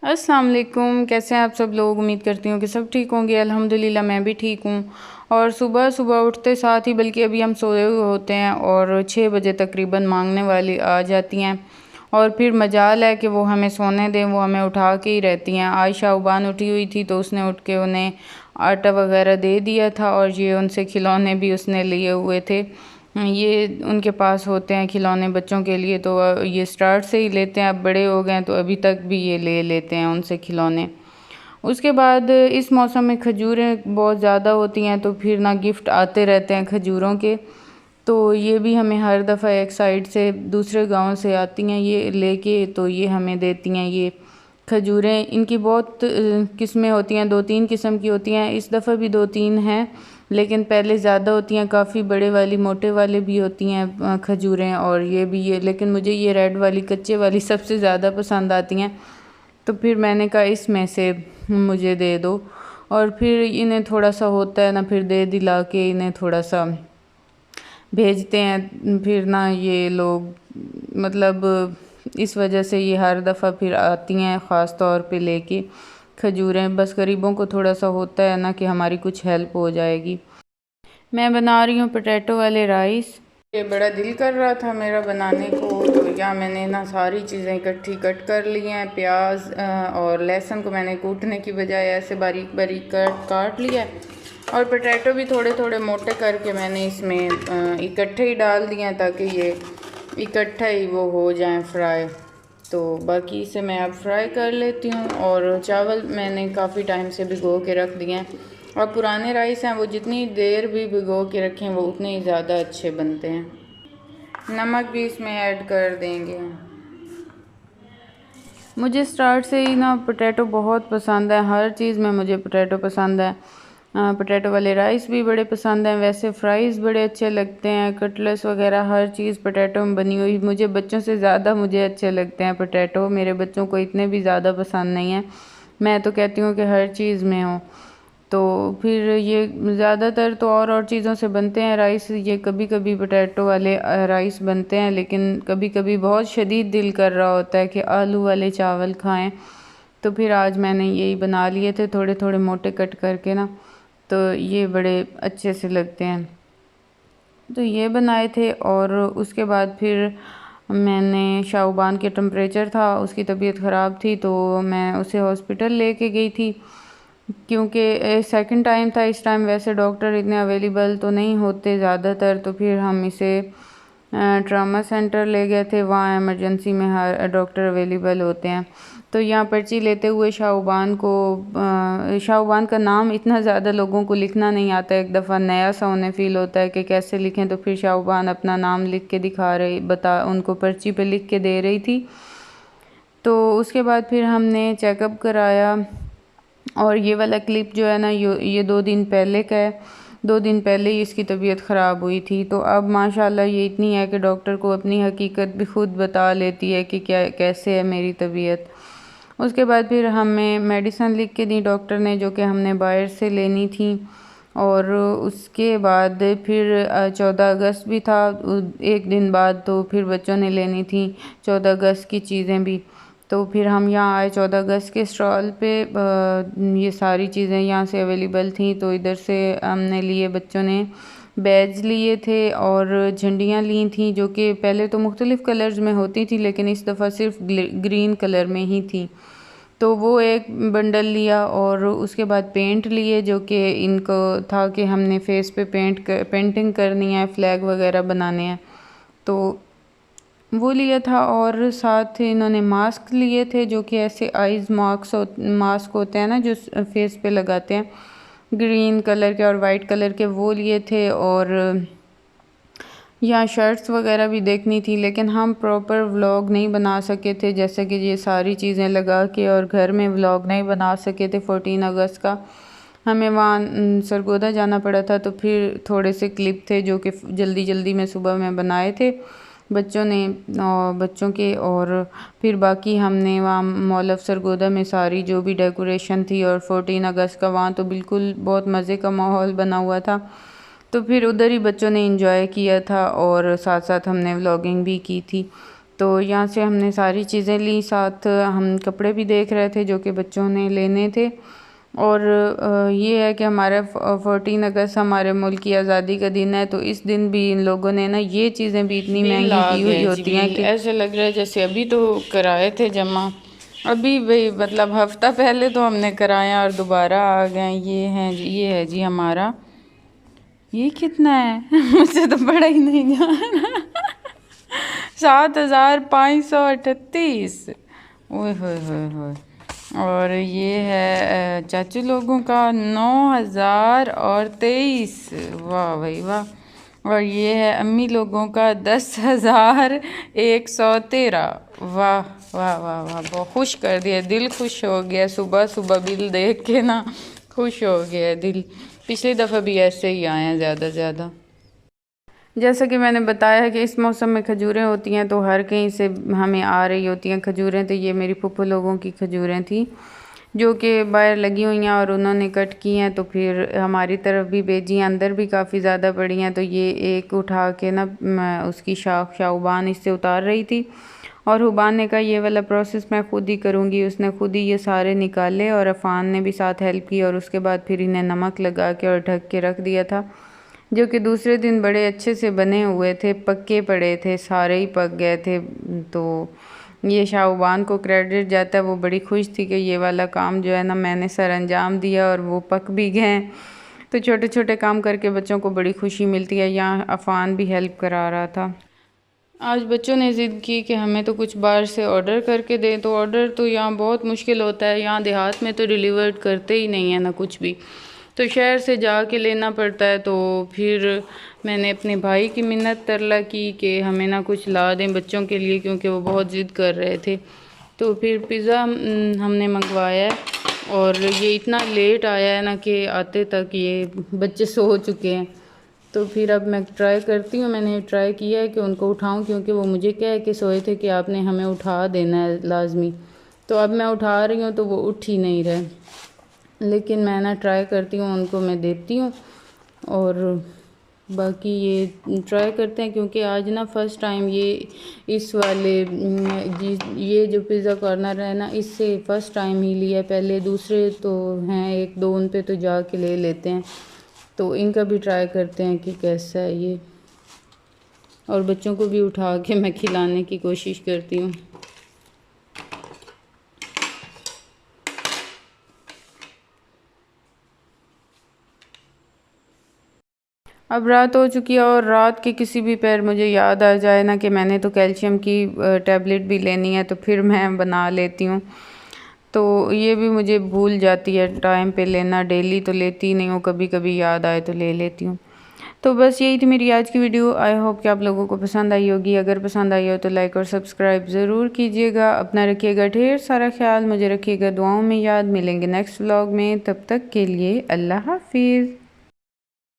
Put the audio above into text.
अस्सलाम वालेकुम। कैसे हैं आप सब लोग? उम्मीद करती हूँ कि सब ठीक होंगे। अल्हम्दुलिल्लाह मैं भी ठीक हूँ। और सुबह सुबह उठते साथ ही, बल्कि अभी हम सोए हुए होते हैं और 6 बजे तकरीबन मांगने वाली आ जाती हैं और फिर मजाल है कि वो हमें सोने दें, वो हमें उठा के ही रहती हैं। आज शाहबान उठी हुई थी तो उसने उठ के उन्हें आटा वगैरह दे दिया था और ये उनसे खिलौने भी उसने लिए हुए थे। ये उनके पास होते हैं खिलौने बच्चों के लिए, तो ये स्टार्ट से ही लेते हैं। अब बड़े हो गए हैं तो अभी तक भी ये ले लेते हैं उनसे खिलौने। उसके बाद इस मौसम में खजूरें बहुत ज़्यादा होती हैं तो फिर ना गिफ्ट आते रहते हैं खजूरों के। तो ये भी हमें हर दफ़ा एक साइड से दूसरे गांव से आती हैं ये लेके, तो ये हमें देती हैं ये खजूरें। इनकी बहुत किस्में होती हैं, 2-3 किस्म की होती हैं। इस दफ़ा भी 2-3 हैं, लेकिन पहले ज़्यादा होती हैं। काफ़ी बड़े वाली मोटे वाले भी होती हैं खजूरें, और ये भी ये, लेकिन मुझे ये रेड वाली कच्चे वाली सबसे ज़्यादा पसंद आती हैं। तो फिर मैंने कहा इसमें से मुझे दे दो। और फिर इन्हें थोड़ा सा होता है ना, फिर दे दिला के इन्हें थोड़ा सा भेजते हैं। फिर ना ये लोग मतलब इस वजह से ये हर दफ़ा फिर आती हैं ख़ास तौर पे लेके खजूरें। बस गरीबों को थोड़ा सा होता है ना कि हमारी कुछ हेल्प हो जाएगी। मैं बना रही हूँ पोटैटो वाले राइस। ये बड़ा दिल कर रहा था मेरा बनाने को, तो या मैंने ना सारी चीज़ें इकट्ठी कट कर ली हैं। प्याज और लहसुन को मैंने कूटने की बजाय ऐसे बारीक बारीक काट लिया है, और पोटैटो भी थोड़े थोड़े मोटे करके मैंने इसमें इकट्ठे ही डाल दिए हैं ताकि ये इकट्ठा ही वो हो जाए फ्राई। तो बाकी इसे मैं अब फ्राई कर लेती हूँ। और चावल मैंने काफ़ी टाइम से भिगो के रख दिए हैं, और पुराने राइस हैं वो जितनी देर भी भिगो के रखें वो उतने ही ज़्यादा अच्छे बनते हैं। नमक भी इसमें ऐड कर देंगे। मुझे स्टार्ट से ही ना पोटैटो बहुत पसंद है, हर चीज़ में मुझे पोटैटो पसंद है। पोटैटो वाले राइस भी बड़े पसंद हैं, वैसे फ्राइज़ बड़े अच्छे लगते हैं, कटलेट्स वगैरह हर चीज़ पोटैटो में बनी हुई मुझे बच्चों से ज़्यादा मुझे अच्छे लगते हैं पोटैटो। मेरे बच्चों को इतने भी ज़्यादा पसंद नहीं है। मैं तो कहती हूँ कि हर चीज़ में हो। तो फिर ये ज़्यादातर तो और चीज़ों से बनते हैं राइस। ये कभी कभी पोटैटो वाले राइस बनते हैं, लेकिन कभी कभी बहुत शदीद दिल कर रहा होता है कि आलू वाले चावल खाएं। तो फिर आज मैंने यही बना लिए थे, थोड़े थोड़े मोटे कट करके ना, तो ये बड़े अच्छे से लगते हैं। तो ये बनाए थे। और उसके बाद फिर मैंने शाहबान के टेम्परेचर था, उसकी तबीयत ख़राब थी तो मैं उसे हॉस्पिटल लेके गई थी, क्योंकि सेकंड टाइम था इस टाइम। वैसे डॉक्टर इतने अवेलेबल तो नहीं होते ज़्यादातर, तो फिर हम इसे ट्रामा सेंटर ले गए थे। वहाँ इमरजेंसी में हर डॉक्टर अवेलेबल होते हैं। तो यहाँ पर्ची लेते हुए शाहबान को शाहबान का नाम इतना ज़्यादा लोगों को लिखना नहीं आता, एक दफ़ा नया सा उन्हें फ़ील होता है कि कैसे लिखें। तो फिर शाहबान अपना नाम लिख के दिखा रही, उनको पर्ची पे लिख के दे रही थी। तो उसके बाद फिर हमने चेकअप कराया। और ये वाला क्लिप जो है ना, ये 2 दिन पहले का है। 2 दिन पहले ही इसकी तबीयत ख़राब हुई थी। तो अब माशाल्लाह ये इतनी है कि डॉक्टर को अपनी हकीकत भी ख़ुद बता लेती है कि क्या कैसे है मेरी तबीयत। उसके बाद फिर हमें मेडिसिन लिख के दी डॉक्टर ने, जो कि हमने बाहर से लेनी थी। और उसके बाद फिर 14 अगस्त भी था, एक दिन बाद। तो फिर बच्चों ने लेनी थी 14 अगस्त की चीज़ें भी। तो फिर हम यहाँ आए 14 अगस्त के स्टॉल पे। ये सारी चीज़ें यहाँ से अवेलेबल थी, तो इधर से हमने लिए। बच्चों ने बैज लिए थे और झंडियाँ ली थी, जो कि पहले तो मुख्तलिफ़ कलर्स में होती थी, लेकिन इस दफ़ा सिर्फ ग्रीन कलर में ही थी। तो वो एक बंडल लिया। और उसके बाद पेंट लिए, जो कि इनको था कि हमने फेस पे पेंटिंग करनी है, फ्लैग वगैरह बनाने हैं, तो वो लिया था। और साथ इन्होंने मास्क लिए थे, जो कि ऐसे आइज़ मास्क होते हैं ना जो फेस पे लगाते हैं, ग्रीन कलर के और वाइट कलर के, वो लिए थे। और यहाँ शर्ट्स वगैरह भी देखनी थी, लेकिन हम प्रॉपर व्लॉग नहीं बना सके थे, जैसे कि ये सारी चीज़ें लगा के, और घर में व्लॉग नहीं बना सके थे 14 अगस्त का। हमें वहाँ सरगोदा जाना पड़ा था, तो फिर थोड़े से क्लिप थे जो कि जल्दी जल्दी में सुबह में बनाए थे बच्चों ने और बच्चों के। और फिर बाकी हमने वहाँ मॉल ऑफ सरगोदा में सारी जो भी डेकोरेशन थी, और 14 अगस्त का वहाँ तो बिल्कुल बहुत मज़े का माहौल बना हुआ था। तो फिर उधर ही बच्चों ने एंजॉय किया था, और साथ साथ हमने व्लॉगिंग भी की थी। तो यहाँ से हमने सारी चीज़ें ली, साथ हम कपड़े भी देख रहे थे जो कि बच्चों ने लेने थे। और ये है कि हमारा 14 अगस्त हमारे मुल्क की आज़ादी का दिन है, तो इस दिन भी इन लोगों ने ना ये चीज़ें भी इतनी महंगी की हुई होती हैं कि ऐसे लग रहा है जैसे अभी तो कराए थे जमा, अभी भाई मतलब हफ्ता पहले तो हमने कराया और दोबारा आ गए। ये है जी हमारा, ये कितना है मुझे तो पड़ा ही नहीं जा रहा 7,538। ओए होए होए होए। और ये है चाचू लोगों का 9,023। वाह भाई वाह। और ये है अम्मी लोगों का 10,113। वाह वाह वाह वाह, बहुत खुश कर दिया, दिल खुश हो गया। सुबह सुबह बिल देख के ना खुश हो गया दिल। पिछली दफ़ा भी ऐसे ही आए हैं ज़्यादा ज़्यादा। जैसा कि मैंने बताया कि इस मौसम में खजूरें होती हैं, तो हर कहीं से हमें आ रही होती हैं खजूरें। तो ये मेरी फूफू लोगों की खजूरें थी जो कि बाहर लगी हुई हैं और उन्होंने कट की हैं, तो फिर हमारी तरफ भी भेजी हैं। अंदर भी काफ़ी ज़्यादा पड़ी हैं, तो ये एक उठा के ना मैं उसकी शाख शाहबान इससे उतार रही थी। और हुबान ने कहा ये वाला प्रोसेस मैं ख़ुद ही करूँगी। उसने ख़ुद ही ये सारे निकाले और अफ़ान ने भी साथ हेल्प की। और उसके बाद फिर इन्हें नमक लगा के और ढक के रख दिया था, जो कि दूसरे दिन बड़े अच्छे से बने हुए थे, पक्के पड़े थे, सारे ही पक गए थे। तो ये शाहबान को क्रेडिट जाता है, वो बड़ी खुश थी कि ये वाला काम जो है ना मैंने सर अंजाम दिया और वो पक भी गए। तो छोटे छोटे काम करके बच्चों को बड़ी खुशी मिलती है। यहाँ अफ़ान भी हेल्प करा रहा था। आज बच्चों ने ज़िद की कि हमें तो कुछ बाहर से ऑर्डर करके दें, तो ऑर्डर तो यहाँ बहुत मुश्किल होता है। यहाँ देहात में तो डिलीवर्ड करते ही नहीं है ना कुछ भी, तो शहर से जाके लेना पड़ता है। तो फिर मैंने अपने भाई की मिन्नत तरला की कि हमें ना कुछ ला दें बच्चों के लिए, क्योंकि वो बहुत ज़िद कर रहे थे। तो फिर पिज़्ज़ा हमने मंगवाया है, और ये इतना लेट आया है ना कि आते तक ये बच्चे सो चुके हैं। तो फिर अब मैं ट्राई करती हूँ, मैंने ट्राई किया है कि उनको उठाऊँ, क्योंकि वो मुझे कह के सोए थे कि आपने हमें उठा देना है लाजमी। तो अब मैं उठा रही हूँ तो वो उठ ही नहीं रहे, लेकिन मैं ना ट्राई करती हूँ, उनको मैं देती हूँ। और बाकी ये ट्राई करते हैं, क्योंकि आज ना फ़र्स्ट टाइम ये इस वाले ये जो पिज़्ज़ा कॉर्नर है ना, इससे फ़र्स्ट टाइम ही लिया। पहले दूसरे तो हैं एक दो, उन पे तो जाके ले लेते हैं। तो इनका भी ट्राई करते हैं कि कैसा है ये, और बच्चों को भी उठा के मैं खिलाने की कोशिश करती हूँ। अब रात हो चुकी है, और रात के किसी भी पैर मुझे याद आ जाए ना कि मैंने तो कैल्शियम की टैबलेट भी लेनी है, तो फिर मैं बना लेती हूँ। तो ये भी मुझे भूल जाती है टाइम पे लेना, डेली तो लेती नहीं हूँ, कभी कभी याद आए तो ले लेती हूँ। तो बस यही थी मेरी आज की वीडियो। आई होप कि आप लोगों को पसंद आई होगी। अगर पसंद आई हो तो लाइक और सब्सक्राइब ज़रूर कीजिएगा। अपना रखिएगा ढेर सारा ख्याल, मुझे रखिएगा दुआओं में याद। मिलेंगे नेक्स्ट व्लॉग में, तब तक के लिए अल्लाह हाफिज़।